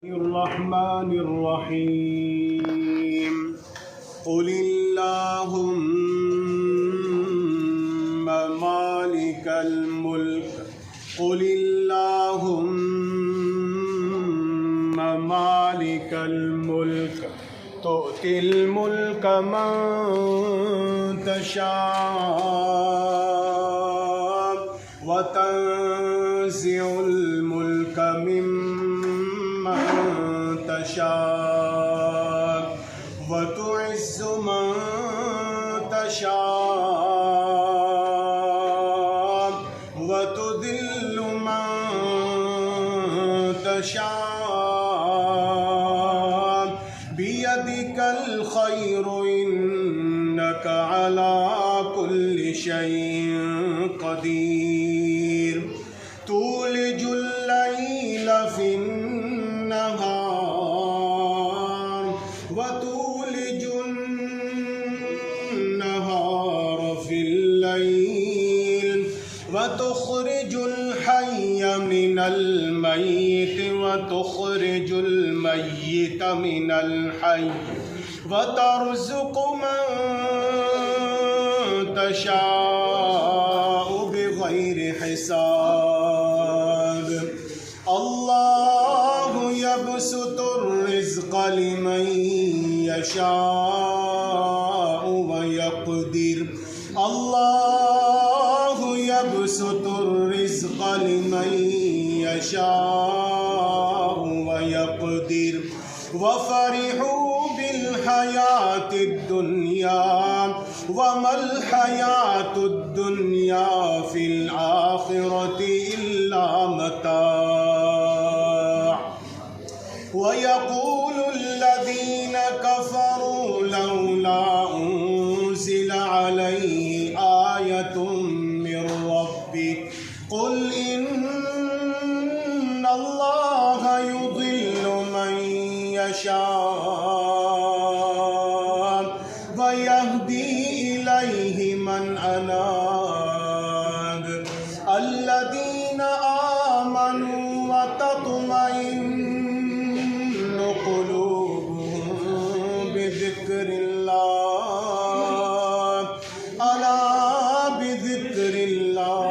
الرحمن الرحيم قل اللهم مالك الملك قل اللهم مالك الملك تؤتي الملك من تشاء وتنزع الملك ممن تشاء وتعز من تشاء وتذل من تشاء بيدك الخير إنك على كل شيء قدير تولج الليل في النهار وتولج النهار في الليل وتخرج الحي من الميت وتخرج الميت من الحي وترزق من تشاء بغير حساب الله يبسط الرزق لمن يشاء ويقدر الله يبسط الرزق لمن يشاء ويقدر وفرحوا بالحياة الدنيا وما الحياة الدنيا في الآخرة إلا متاع ويقول الذين كفروا لولا أنزل عليه آية من ربه قل إن الله يضل من يشاء ويهدي إليه من أناب الذين آمنوا وتطمئن قلوبهم بذكر الله ألا بذكر الله